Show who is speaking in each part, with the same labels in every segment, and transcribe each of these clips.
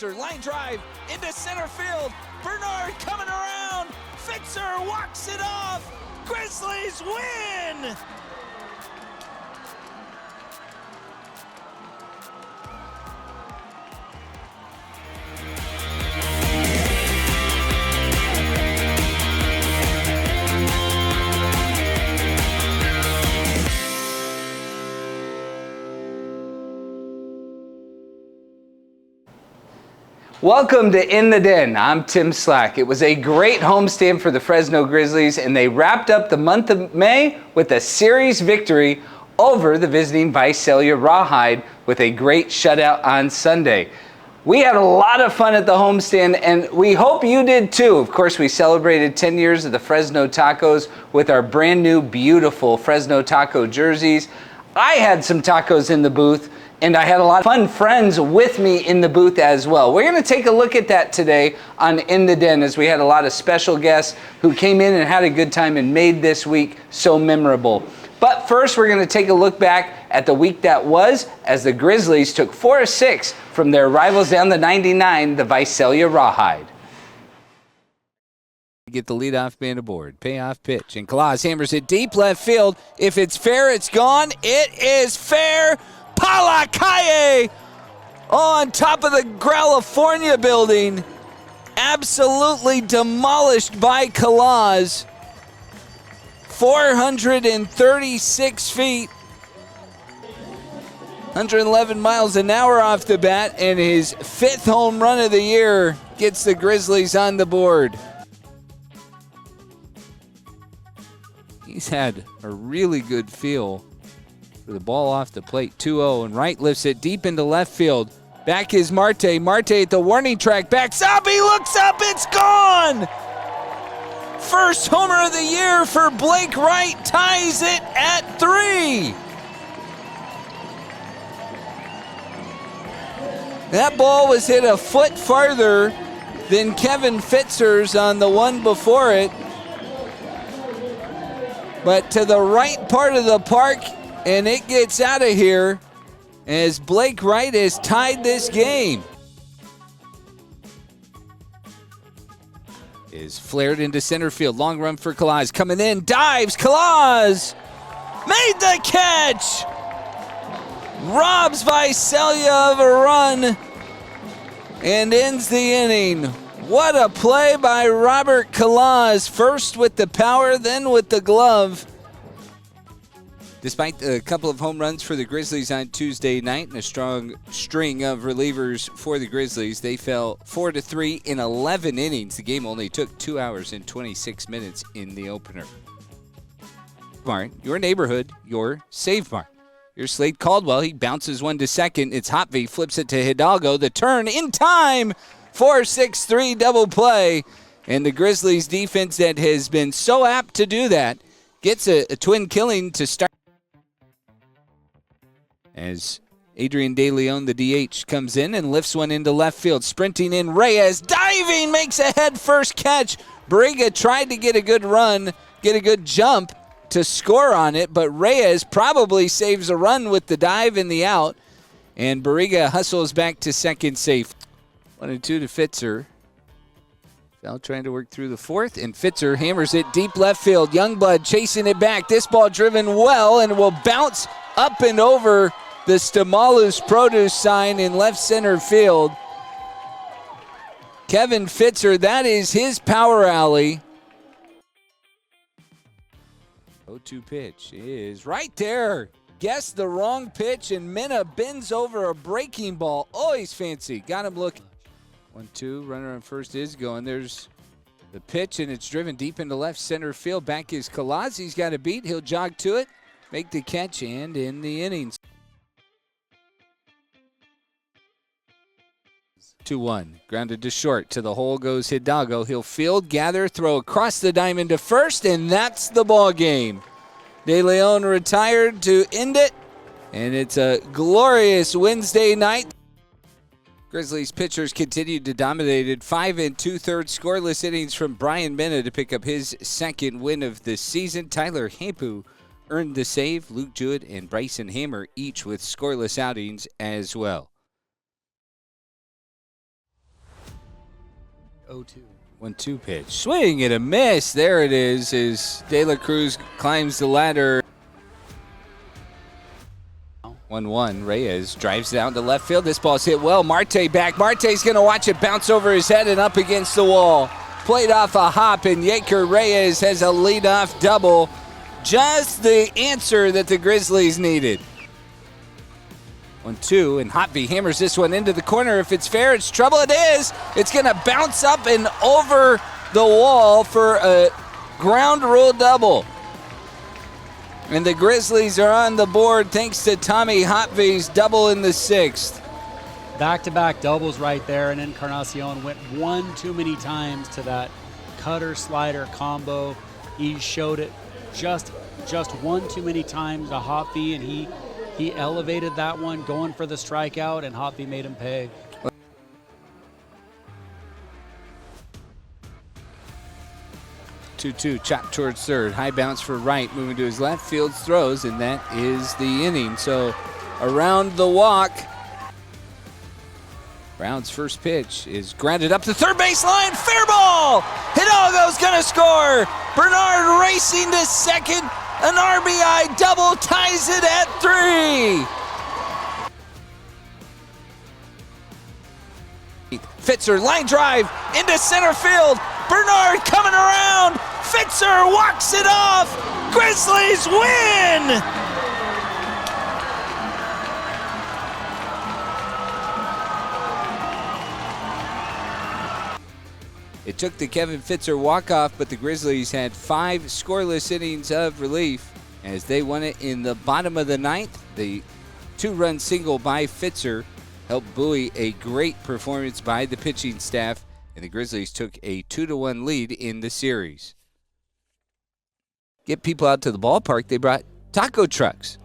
Speaker 1: Fitzer, line drive into center field. Bernard coming around. Fitzer walks it off. Grizzlies win!
Speaker 2: Welcome to In the Den. I'm Tim Slack. It was a great homestand for the Fresno Grizzlies, and they wrapped up the month of May with a series victory over the visiting Visalia Rawhide with a great shutout on Sunday. We had a lot of fun at the homestand, and we hope you did too. Of course, we celebrated 10 years of the Fresno Tacos with our brand new, beautiful Fresno Taco jerseys. I had some tacos in the booth, and I had a lot of fun friends with me in the booth as well. We're going to take a look at that today on In the Den, as we had a lot of special guests who came in and had a good time and made this week so memorable. But first, we're going to take a look back at the week that was, as the Grizzlies took 4-6 from their rivals down the 99, the Visalia Rawhide. Get the leadoff man aboard. Payoff pitch. And Claus hammers it deep left field. If it's fair, it's gone. It is fair. Palakaye on top of the California building. Absolutely demolished by Claus. 436 feet. 111 miles an hour off the bat, and his 5th home run of the year gets the Grizzlies on the board. He's had a really good feel for the ball off the plate. 2-0, and Wright lifts it deep into left field. Back is Marte. Marte at the warning track. Backs up. He looks up. It's gone. First homer of the year for Blake Wright. Ties it at 3. That ball was hit a foot farther than Kevin Fitzer's on the one before it, but to the right part of the park, and it gets out of here as Blake Wright has tied this game. Is flared into center field. Long run for Claus. Coming in. Dives. Claus made the catch. Robs Visalia of a run and ends the inning. What a play by Robert Claus. First with the power, then with the glove. Despite a couple of home runs for the Grizzlies on Tuesday night and a strong string of relievers for the Grizzlies, they fell 4-3 in 11 innings. The game only took 2 hours and 26 minutes in the opener. Mart, your neighborhood, your Save Mart. Here's Slade Caldwell. He bounces one to second. It's Hotvey, flips it to Hidalgo. The turn in time. 4-6-3 double play. And the Grizzlies defense that has been so apt to do that gets a twin killing to start. As Adrian De Leon, the DH, comes in and lifts one into left field. Sprinting in, Reyes, diving, makes a head-first catch. Barriga tried to get a good run, get a good jump to score on it, but Reyes probably saves a run with the dive and the out. And Barriga hustles back to second safe. 1-2 to Fitzer. Foul trying to work through the fourth, and Fitzer hammers it deep left field. Youngblood chasing it back. This ball driven well and will bounce up and over the Stamalu's Produce sign in left center field. Kevin Fitzer, that is his power alley. 0-2 pitch is right there. Guessed the wrong pitch, and Minna bends over a breaking ball. Always fancy. Got him looking. 1-2, runner on first is going. There's the pitch, and it's driven deep into left center field. Back is Claus. He's got a beat. He'll jog to it, make the catch, and in the innings. 2-1, grounded to short. To the hole goes Hidalgo. He'll field, gather, throw across the diamond to first, and that's the ball game. De Leon retired to end it, and it's a glorious Wednesday night. Grizzlies pitchers continued to dominate. 5 2/3 scoreless innings from Brian Minna to pick up his second win of the season. Tyler Hampu earned the save. Luke Jewett and Bryson Hammer each with scoreless outings as well.
Speaker 3: 0-2.
Speaker 2: 1-2 pitch. Swing and a miss. There it is as De La Cruz climbs the ladder. 1-1. Reyes drives down to left field. This ball's hit well. Marte back. Marte's going to watch it bounce over his head and up against the wall. Played off a hop, and Yaker Reyes has a leadoff double. Just the answer that the Grizzlies needed. 1-2, and Hotvey hammers this one into the corner. If it's fair, it's trouble. It is. It's going to bounce up and over the wall for a ground rule double. And the Grizzlies are on the board thanks to Tommy Hotvey's double in the 6th.
Speaker 3: Back-to-back doubles right there, and Encarnacion went one too many times to that cutter-slider combo. He showed it just one too many times to Hotvey, and he elevated that one, going for the strikeout, and Hotvey made him pay.
Speaker 2: Two, chop towards third. High bounce for right, moving to his left. Fields throws, and that is the inning. So around the walk. Brown's first pitch is grounded up the third base line. Fair ball! Hidalgo's gonna score! Bernard racing to second. An RBI double ties it at 3. Fitzer, line drive into center field. Bernard coming around. Fitzer walks it off. Grizzlies win! It took the Kevin Fitzer walk-off, but the Grizzlies had 5 scoreless innings of relief as they won it in the bottom of the 9th. The 2-run single by Fitzer helped buoy a great performance by the pitching staff, and the Grizzlies took a 2-1 lead in the series. Get people out to the ballpark, they brought taco trucks.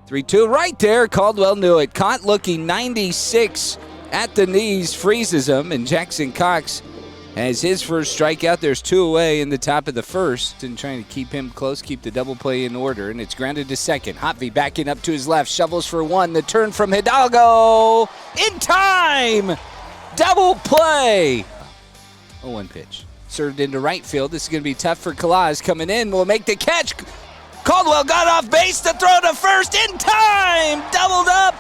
Speaker 2: 3-2 right there. Caldwell knew it. Caught looking 96 at the knees, freezes him, and Jackson Cox has his first strikeout. There's 2 away in the top of the first, and trying to keep him close, keep the double play in order, and it's grounded to second. Hotvey backing up to his left, shovels for 1. The turn from Hidalgo in time. Double play. 0-1 pitch. Served into right field. This is going to be tough for Kalaz. Coming in, will make the catch. Caldwell got off base to throw to first in time. Doubled up.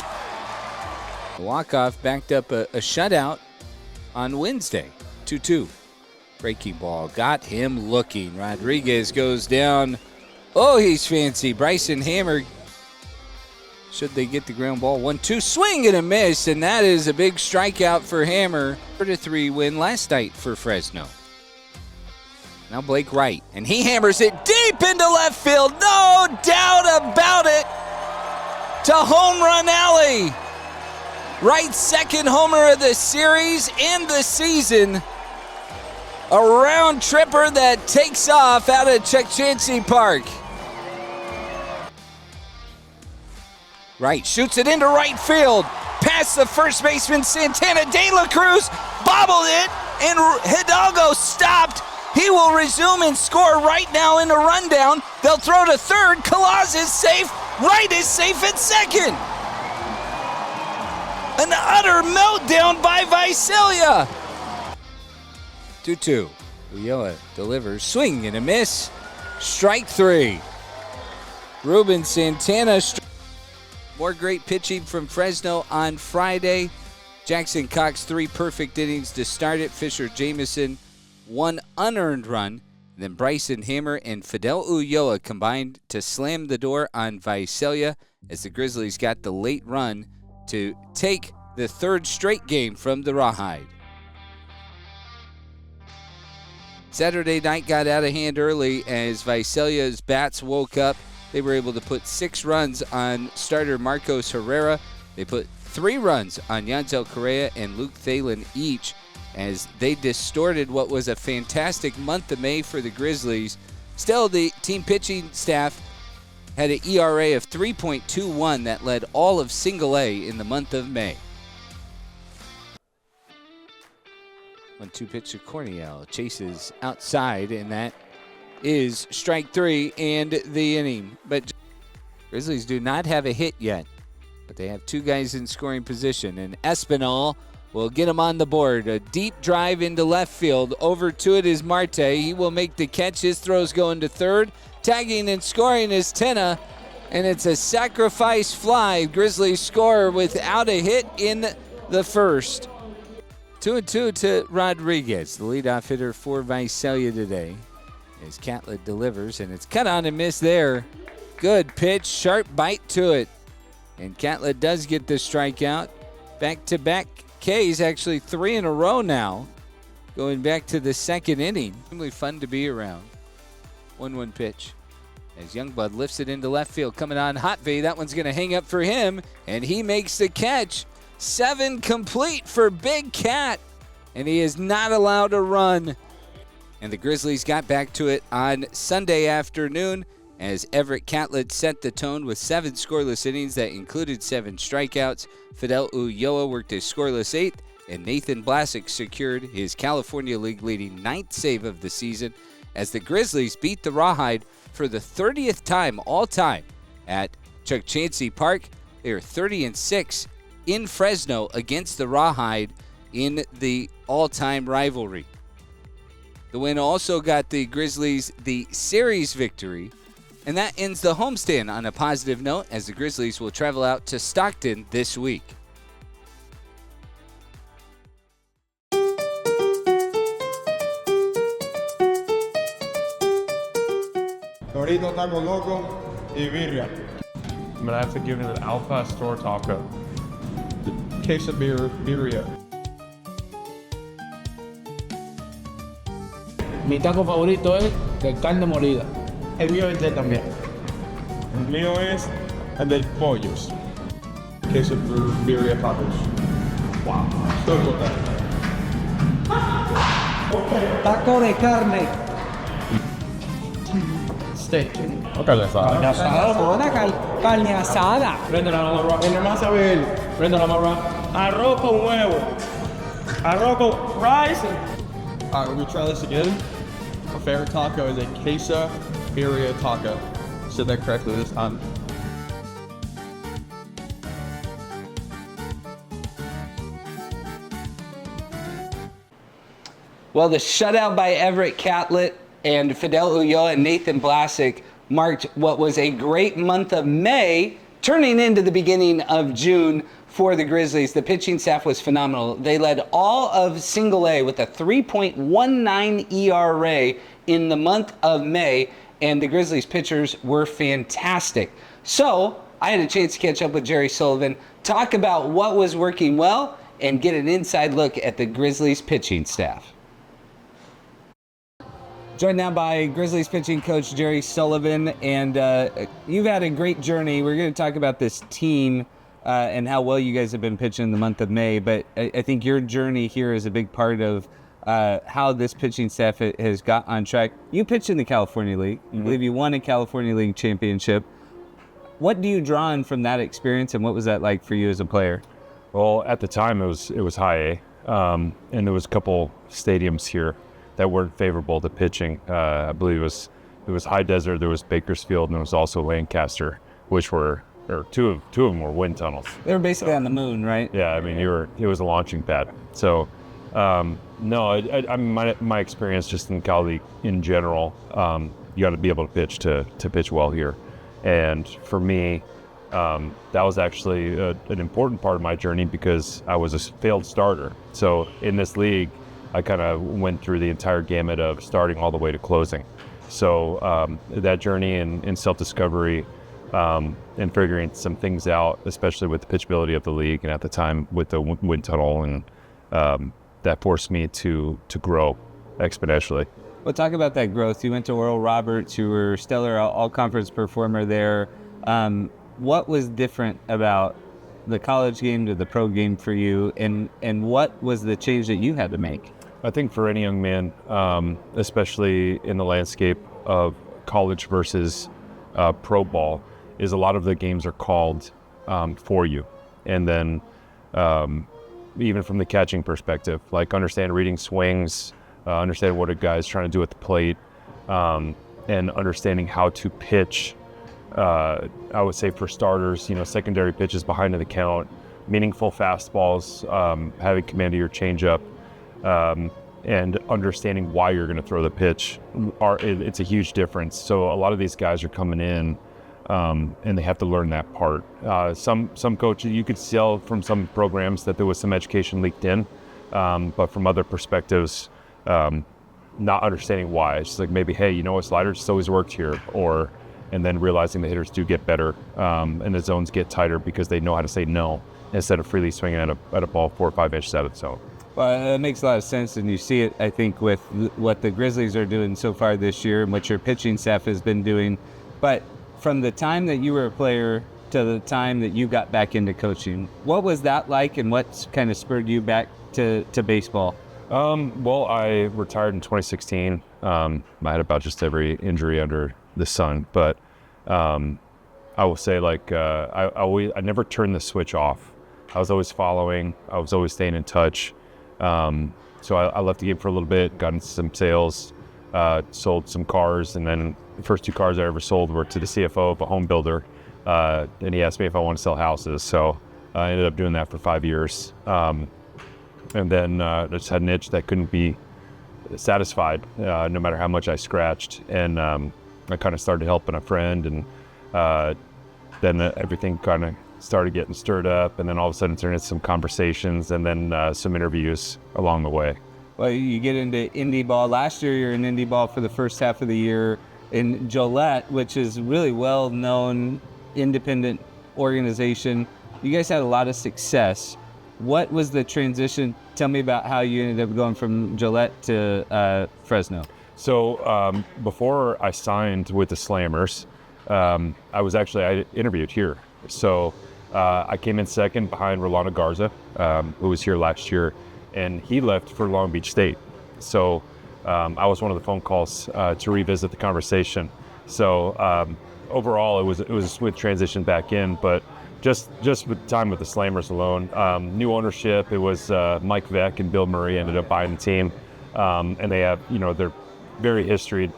Speaker 2: The walk-off backed up a shutout on Wednesday. 2-2. Breaking ball got him looking. Rodriguez goes down. Oh, he's fancy. Bryson Hammer. Should they get the ground ball? 1-2. Swing and a miss, and that is a big strikeout for Hammer. 4-3 win last night for Fresno. Now Blake Wright, and he hammers it deep into left field. No doubt about it. To home run alley. Wright's second homer of the series and the season. A round tripper that takes off out of Chukchansi Park. Wright shoots it into right field. Past the first baseman Santana. De La Cruz bobbled it, and Hidalgo stopped. He will resume and score right now in a rundown. They'll throw to third. Kalaz is safe. Wright is safe at second. An utter meltdown by Visalia. 2-2. Ulloa delivers. Swing and a miss. Strike 3. Ruben Santana. More great pitching from Fresno on Friday. Jackson Cox, 3 perfect innings to start it. Fisher Jameson, 1 unearned run. Then Bryson Hammer and Fidel Ulloa combined to slam the door on Visalia as the Grizzlies got the late run to take the 3rd straight game from the Rawhide. Saturday night got out of hand early as Visalia's bats woke up. They were able to put 6 runs on starter Marcos Herrera. They put 3 runs on Yanzel Correa and Luke Thalen each as they distorted what was a fantastic month of May for the Grizzlies. Still, the team pitching staff had an ERA of 3.21 that led all of single A in the month of May. 1-2 pitch to Corniel. Chases outside, and that is strike 3 and the inning. But Grizzlies do not have a hit yet, but they have 2 guys in scoring position. And Espinal will get him on the board. A deep drive into left field. Over to it is Marte. He will make the catch. His throw's going to third. Tagging and scoring is Tenna, and it's a sacrifice fly. Grizzlies score without a hit in the first. 2-2 to Rodriguez, the leadoff hitter for Visalia today, as Catlett delivers, and it's cut on and miss there. Good pitch, sharp bite to it, and Catlett does get the strikeout. Back-to-back Ks, actually 3 in a row now, going back to the second inning. Really fun to be around. 1-1 pitch, as Youngblood lifts it into left field, coming on Hotvey. That one's going to hang up for him, and he makes the catch. 7 complete for Big Cat, and he is not allowed to run. And the Grizzlies got back to it on Sunday afternoon as Everett Catlett set the tone with 7 scoreless innings that included 7 strikeouts. Fidel Ulloa worked a scoreless 8th, and Nathan Blasek secured his California League leading 9th save of the season as the Grizzlies beat the Rawhide for the 30th time all time at Chuck Chansey Park. They are 30-6 in Fresno against the Rawhide in the all-time rivalry. The win also got the Grizzlies the series victory, and that ends the homestand on a positive note as the Grizzlies will travel out to Stockton this week.
Speaker 4: Dorito, taco loco, y birria.
Speaker 5: I'm gonna have to give it an Al Pastor taco.
Speaker 4: Birria.
Speaker 6: Mi taco favorito es de carne molida.
Speaker 4: El mío es de también. El mío es el de pollos. Queso birria tacos. Wow. Estoy contento.
Speaker 6: Taco de carne.
Speaker 4: Steak.
Speaker 5: Okay, that's all.
Speaker 6: Carne asada, carne asada.
Speaker 4: Prende la marra. En más a ver. Prende la marra.
Speaker 6: Arroz con huevo. Arroz con rice.
Speaker 4: All right, we're gonna try this again. My favorite taco is a queso birria taco. Said that correctly this time.
Speaker 2: Well, the shutout by Everett Catlett and Fidel Ulloa and Nathan Blasek marked what was a great month of May, turning into the beginning of June for the Grizzlies. The pitching staff was phenomenal. They led all of Single A with a 3.19 ERA in the month of May, and the Grizzlies pitchers were fantastic. So I had a chance to catch up with Jerry Sullivan, talk about what was working well, and get an inside look at the Grizzlies pitching staff. Joined now by Grizzlies pitching coach Jerry Sullivan, and you've had a great journey. We're going to talk about this team and how well you guys have been pitching in the month of May, but I think your journey here is a big part of how this pitching staff has got on track. You pitched in the California League. I believe you won a California League championship. What do you draw on from that experience, and what was that like for you as a player?
Speaker 5: Well, at the time it was high A, and there was a couple stadiums here that weren't favorable to pitching. I believe it was High Desert, there was Bakersfield, and there was also Lancaster, which were two of them were wind tunnels.
Speaker 2: They were basically on the moon, right?
Speaker 5: Yeah, I mean it was a launching pad. So no, my experience just in Cal League in general, you got to be able to pitch well here, and for me, that was actually an important part of my journey because I was a failed starter. So in this league, I kind of went through the entire gamut of starting all the way to closing. So that journey in self-discovery and figuring some things out, especially with the pitchability of the league, and at the time with the wind tunnel, and that forced me to grow exponentially.
Speaker 2: Well, talk about that growth. You went to Oral Roberts. You were stellar all-conference performer there. What was different about the college game to the pro game for you, and what was the change that you had to make?
Speaker 5: I think for any young man, especially in the landscape of college versus pro ball, is a lot of the games are called for you. And then even from the catching perspective, like understand reading swings, understand what a guy's trying to do at the plate, and understanding how to pitch. I would say for starters, secondary pitches behind in the count, meaningful fastballs, having command of your changeup, and understanding why you're going to throw the pitch, it's a huge difference. So a lot of these guys are coming in, and they have to learn that part. Some coaches, you could tell from some programs that there was some education leaked in, but from other perspectives, not understanding why. It's just like maybe, hey, you know what, sliders just always worked here, and then realizing the hitters do get better, and the zones get tighter because they know how to say no instead of freely swinging at a ball 4 or 5 inches out of the zone.
Speaker 2: Well, it makes a lot of sense, and you see it, I think, with what the Grizzlies are doing so far this year and what your pitching staff has been doing. But from the time that you were a player to the time that you got back into coaching, what was that like, and what kind of spurred you back to baseball?
Speaker 5: Well, I retired in 2016. I had about just every injury under the sun, but I will say, like, I never turned the switch off. I was always following. I was always staying in touch. So I left the game for a little bit, got into some sales, sold some cars, and then the first 2 cars I ever sold were to the CFO of a home builder, and he asked me if I wanted to sell houses. So I ended up doing that for 5 years, and then I just had an itch that couldn't be satisfied, no matter how much I scratched, and I kind of started helping a friend, and then everything kind of started getting stirred up, and then all of a sudden turned into some conversations, and then some interviews along the way.
Speaker 2: Well, you get into indie ball. Last year, you're in indie ball for the first half of the year in Gillette, which is really well-known independent organization. You guys had a lot of success. What was the transition? Tell me about how you ended up going from Gillette to Fresno.
Speaker 5: So before I signed with the Slammers, I interviewed here. So I came in second behind Rolando Garza, who was here last year, and he left for Long Beach State. So I was one of the phone calls to revisit the conversation. So overall, it was a smooth transition back in, but just with time with the Slammers alone, new ownership. It was Mike Veck and Bill Murray ended up buying the team, and they have, they're very history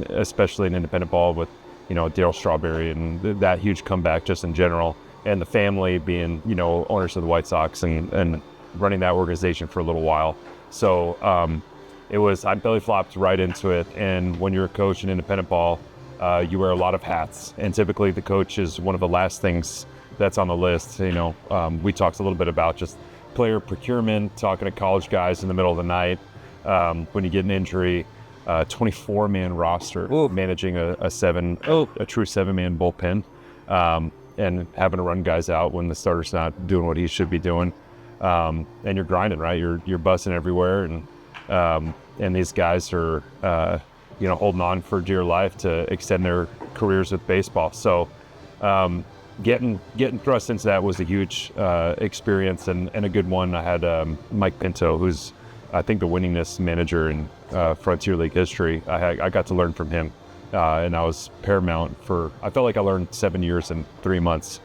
Speaker 5: especially in independent ball with, Darryl Strawberry and that huge comeback just in general, and the family being, owners of the White Sox and running that organization for a little while. So I belly flopped right into it. And when you're a coach in independent ball, you wear a lot of hats, and typically the coach is one of the last things that's on the list. We talked a little bit about just player procurement, talking to college guys in the middle of the night, when you get an injury, 24-man roster, managing a true 7-man bullpen, and having to run guys out when the starter's not doing what he should be doing, and you're grinding, right? You're busting everywhere, and these guys are holding on for dear life to extend their careers with baseball. So getting thrust into that was a huge experience and a good one. I had Mike Pinto, who's I think the winningest manager in Frontier League history. I got to learn from him, and I was paramount I felt like I learned 7 years and 3 months.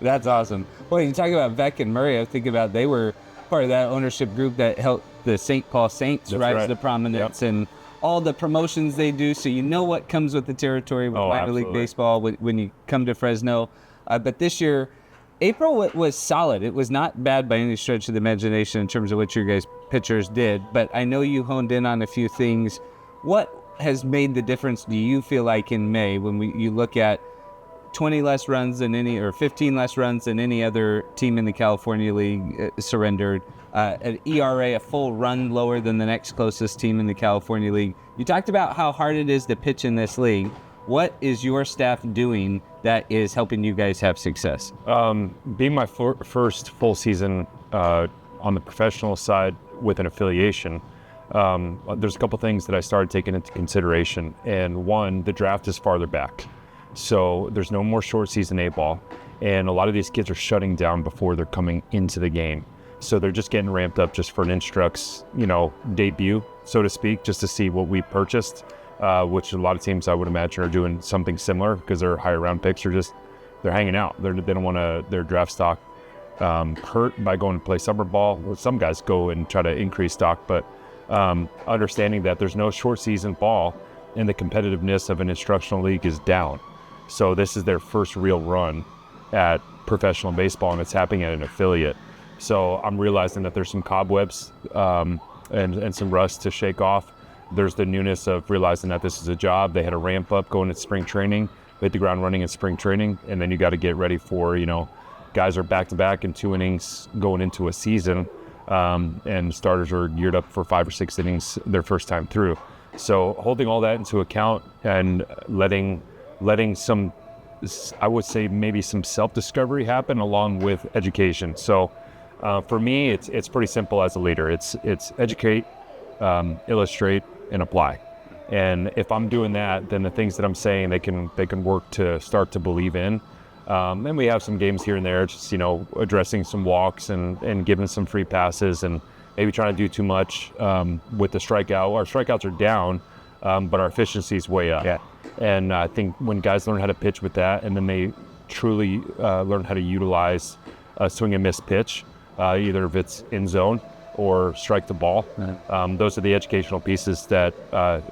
Speaker 2: That's awesome. Well, you talk about Veck and Murray. I think about they were part of that ownership group that helped the St. Paul Saints rise to prominence, and all the promotions they do. So you know what comes with the territory with minor league baseball when you come to Fresno. But this year, April was solid. It was not bad by any stretch of the imagination in terms of what your guys' pitchers did, but I know you honed in on a few things. What has made the difference, do you feel like, in May when you look at 20 less runs than 15 less runs than any other team in the California League surrendered, an ERA a full run lower than the next closest team in the California League? You talked about how hard it is to pitch in this league. What is your staff doing that is helping you guys have success?
Speaker 5: Being my first full season on the professional side with an affiliation, there's a couple things that I started taking into consideration. And one, the draft is farther back. So there's no more short season A ball. And a lot of these kids are shutting down before they're coming into the game. So they're just getting ramped up just for an Instructs, debut, so to speak, just to see what we purchased. Which a lot of teams I would imagine are doing something similar because their higher round picks they're hanging out. They don't want their draft stock hurt by going to play summer ball. Well, some guys go and try to increase stock, but understanding that there's no short season ball and the competitiveness of an instructional league is down. So this is their first real run at professional baseball, and it's happening at an affiliate. So I'm realizing that there's some cobwebs and some rust to shake off. There's the newness of realizing that this is a job. They had a ramp up going into spring training, hit the ground running in spring training, and then you got to get ready for, guys are back-to-back in 2 innings going into a season, and starters are geared up for 5 or 6 innings their first time through. So holding all that into account and letting some, I would say maybe some self-discovery happen along with education. So for me, it's pretty simple as a leader. It's educate, illustrate, and apply. And if I'm doing that, then the things that I'm saying they can work to start to believe in. And we have some games here and there, just addressing some walks and giving some free passes and maybe trying to do too much with the strikeout. Our strikeouts are down, but our efficiency is way up.
Speaker 2: Yeah.
Speaker 5: And I think when guys learn how to pitch with that, and then they truly learn how to utilize a swing and miss pitch, either if it's in zone or strike the ball. Those are the educational pieces that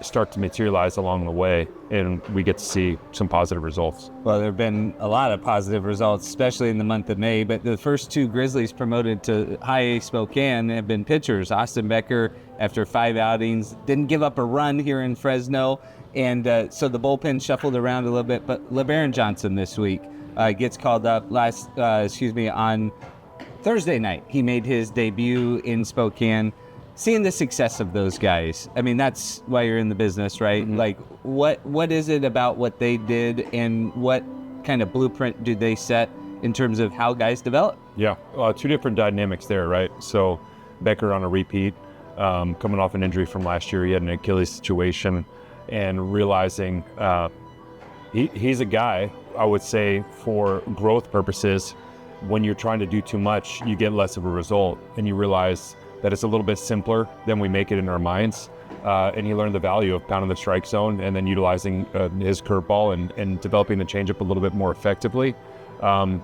Speaker 5: start to materialize along the way, and we get to see some positive results.
Speaker 2: Well, there have been a lot of positive results, especially in the month of May, but the first 2 Grizzlies promoted to High A Spokane have been pitchers. Austin Becker, after 5 outings, didn't give up a run here in Fresno, and so the bullpen shuffled around a little bit, but LeBaron Johnson this week gets called up on Thursday night. He made his debut in Spokane. Seeing the success of those guys, I mean, that's why you're in the business, right? Mm-hmm. Like, what is it about what they did, and what kind of blueprint do they set in terms of how guys develop?
Speaker 5: Yeah, 2 different dynamics there, right? So Becker on a repeat, coming off an injury from last year. He had an Achilles situation, and realizing he's a guy, I would say, for growth purposes, when you're trying to do too much, you get less of a result, and you realize that it's a little bit simpler than we make it in our minds. And he learned the value of pounding the strike zone and then utilizing his curveball and developing the changeup a little bit more effectively, can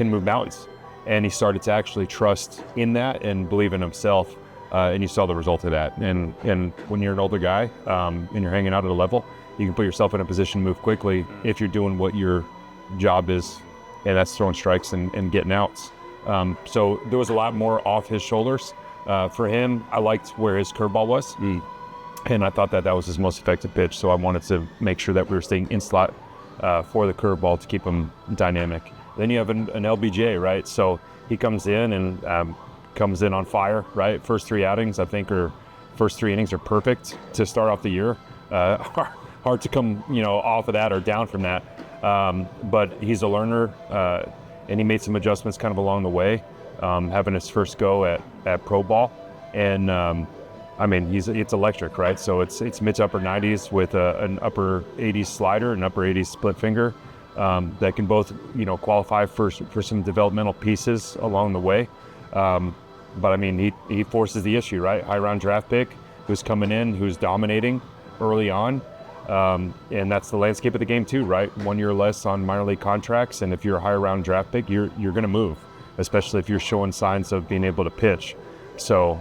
Speaker 5: move mountains. And he started to actually trust in that and believe in himself, and you saw the result of that. And when you're an older guy and you're hanging out at a level, you can put yourself in a position to move quickly if you're doing what your job is, and that's throwing strikes and getting outs. So there was a lot more off his shoulders. For him, I liked where his curveball was, and I thought that was his most effective pitch, so I wanted to make sure that we were staying in slot for the curveball to keep him dynamic. Then you have an LBJ, right? So he comes in and comes in on fire, right? First 3 outings, I think, or first 3 innings are perfect to start off the year. Hard to come, off of that or down from that. But he's a learner, and he made some adjustments kind of along the way, having his first go at pro ball. And it's electric, right? So it's mid to upper 90s with an upper 80s slider and upper 80s split finger that can both, qualify for some developmental pieces along the way. But he forces the issue, right? High round draft pick who's coming in, who's dominating early on. And that's the landscape of the game too, right? 1 year less on minor league contracts, and if you're a higher round draft pick, you're going to move, especially if you're showing signs of being able to pitch. So,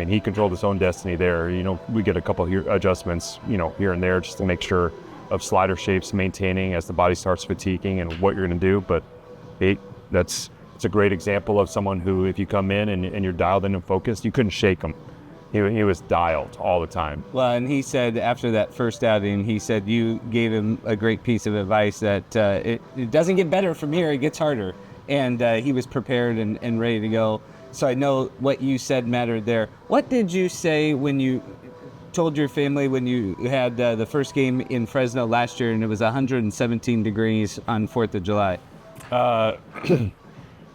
Speaker 5: he controlled his own destiny there. We get a couple adjustments, here and there, just to make sure of slider shapes maintaining as the body starts fatiguing and what you're going to do. But it's a great example of someone who, if you come in and you're dialed in and focused, you couldn't shake him. He was dialed all the time.
Speaker 2: Well, and he said after that first outing, he said you gave him a great piece of advice that it doesn't get better from here, it gets harder. And he was prepared and ready to go. So I know what you said mattered there. What did you say when you told your family when you had the first game in Fresno last year and it was 117 degrees on 4th of July?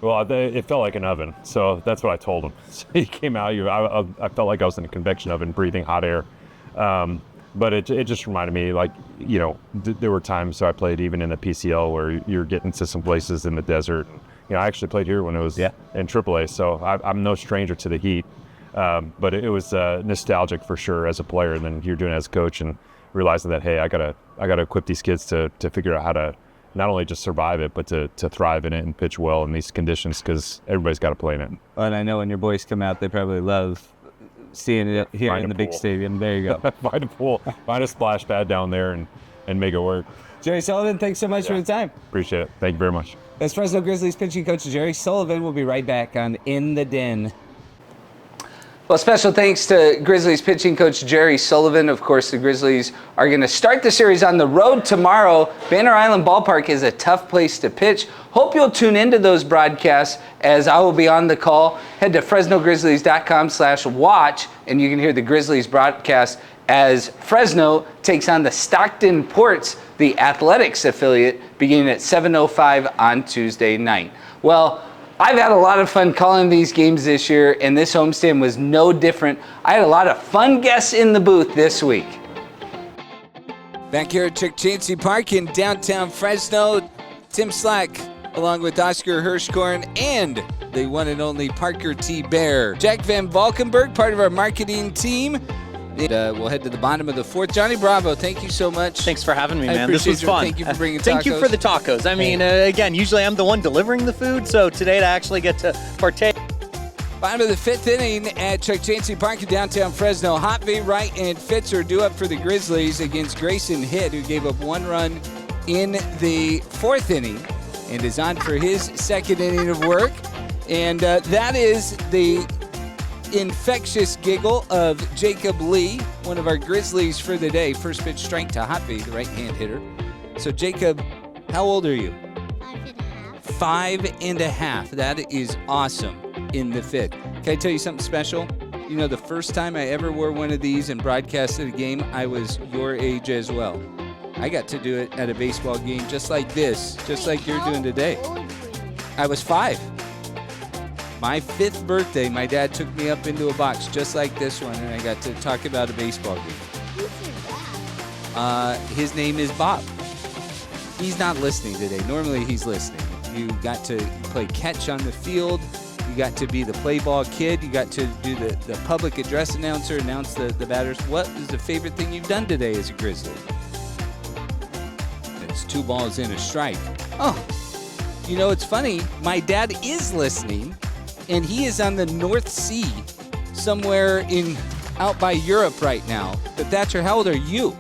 Speaker 5: Well, it felt like an oven, so that's what I told him. So he came out, I felt like I was in a convection oven breathing hot air. But it just reminded me, there were times I played even in the PCL where you're getting to some places in the desert. I actually played here when it was in AAA, so I'm no stranger to the heat. But it was nostalgic for sure as a player, and then you're doing it as a coach and realizing that, hey, I gotta equip these kids to figure out how to not only just survive it, but to thrive in it and pitch well in these conditions, because everybody's got to play in it.
Speaker 2: Well, and I know when your boys come out, they probably love seeing it here in the big stadium. There you go.
Speaker 5: Find a pool, find a splash pad down there and make it work.
Speaker 2: Jerry Sullivan, thanks so much for the time.
Speaker 5: Appreciate it. Thank you very much.
Speaker 2: That's Fresno Grizzlies pitching coach Jerry Sullivan. We'll be right back on In the Den. Well, special thanks to Grizzlies pitching coach Jerry Sullivan. Of course, the Grizzlies are going to start the series on the road tomorrow. Banner Island Ballpark is a tough place to pitch. Hope you'll tune into those broadcasts as I will be on the call. Head to FresnoGrizzlies.com/watch and you can hear the Grizzlies broadcast as Fresno takes on the Stockton Ports, the Athletics affiliate, beginning at 7:05 on Tuesday night. Well, I've had a lot of fun calling these games this year, and this homestand was no different. I had a lot of fun guests in the booth this week. Back here at Chuck Chansey Park in downtown Fresno, Tim Slack, along with Oscar Hirschkorn and the one and only Parker T. Bear. Jack Van Valkenburg, part of our marketing team. We'll head to the bottom of the fourth. Johnny Bravo, thank you so much.
Speaker 7: Thanks for having me, man. This was fun.
Speaker 2: Thank you for bringing tacos.
Speaker 7: Thank you for the tacos. I mean, again, usually I'm the one delivering the food, so today to actually get to partake.
Speaker 2: Bottom of the fifth inning at Chuck Chansey Park in downtown Fresno. Hotvey, Wright, and Fitzer due up for the Grizzlies against Grayson Hitt, who gave up 1 run in the fourth inning and is on for his second inning of work. And that is the infectious giggle of Jacob Lee, one of our Grizzlies for the day. First pitch strike to Hotvey, the right-hand hitter. So Jacob, how old are you?
Speaker 8: 5.5.
Speaker 2: 5.5. That is awesome in the fifth. Can I tell you something special? You know, the first time I ever wore one of these and broadcasted a game, I was your age as well. I got to do it at a baseball game just like this, just like you're doing today.
Speaker 8: How old were you?
Speaker 2: I was 5. My 5th birthday, my dad took me up into a box just like this one, and I got to talk about a baseball game.
Speaker 8: Who's your dad?
Speaker 2: His name is Bob. He's not listening today. Normally he's listening. You got to play catch on the field. You got to be the play ball kid. You got to do the public address announcer, announce the batters. What is the favorite thing you've done today as a Grizzly? It's 2 balls and a strike. Oh, you know, it's funny. My dad is listening. And he is on the North Sea, somewhere out by Europe right now. But Thatcher, how old are you?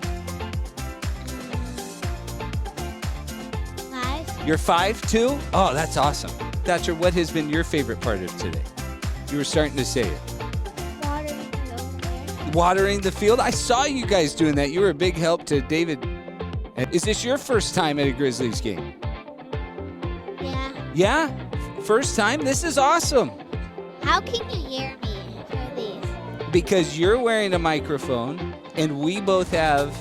Speaker 8: 5.
Speaker 2: You're 5 too? Oh, that's awesome. Thatcher, what has been your favorite part of today? You were starting to say it.
Speaker 8: Watering the field.
Speaker 2: Watering the field? I saw you guys doing that. You were a big help to David. Is this your first time at a Grizzlies game?
Speaker 8: Yeah.
Speaker 2: Yeah? First time? This is awesome.
Speaker 8: How can you hear me through these?
Speaker 2: Because you're wearing a microphone and we both have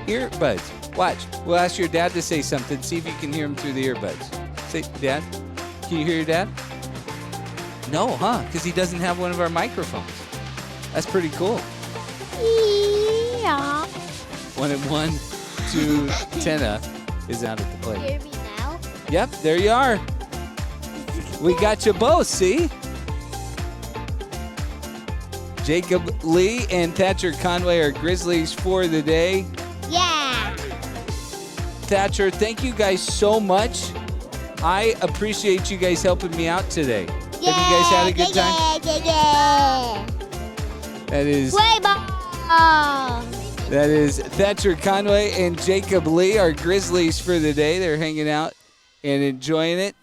Speaker 2: earbuds. Watch. We'll ask your dad to say something. See if you can hear him through the earbuds. Say, Dad, can you hear your dad? No, huh? Because he doesn't have one of our microphones. That's pretty cool.
Speaker 8: Yeah.
Speaker 2: 1-1 to Tenna is out at the plate.
Speaker 8: Hear me now?
Speaker 2: Yep, there you are. We got you both, see? Jacob Lee and Thatcher Conway are Grizzlies for the day.
Speaker 8: Yeah.
Speaker 2: Thatcher, thank you guys so much. I appreciate you guys helping me out today. Have you guys had a good time?
Speaker 8: Yeah.
Speaker 2: That is
Speaker 8: Play ball.
Speaker 2: That is Thatcher Conway and Jacob Lee, our Grizzlies for the day. They're hanging out and enjoying it.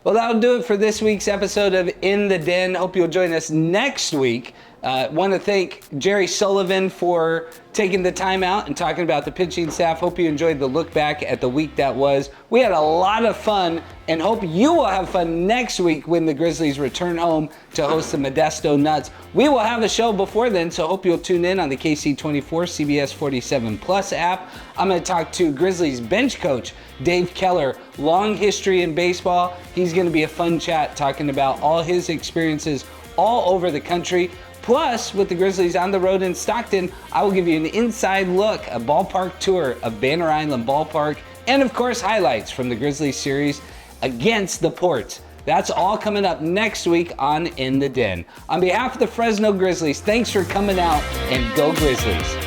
Speaker 2: Well, that'll do it for this week's episode of In the Den. Hope you'll join us next week. Want to thank Jerry Sullivan for taking the time out and talking about the pitching staff. Hope you enjoyed the look back at the week that was. We had a lot of fun and hope you will have fun next week when the Grizzlies return home to host the Modesto Nuts. We will have a show before then, so hope you'll tune in on the KC24 CBS47 Plus app. I'm going to talk to Grizzlies bench coach Dave Keller, long history in baseball. He's going to be a fun chat talking about all his experiences all over the country. Plus, with the Grizzlies on the road in Stockton, I will give you an inside look, a ballpark tour of Banner Island Ballpark, and of course, highlights from the Grizzlies series against the Ports. That's all coming up next week on In the Den. On behalf of the Fresno Grizzlies, thanks for coming out, and go Grizzlies.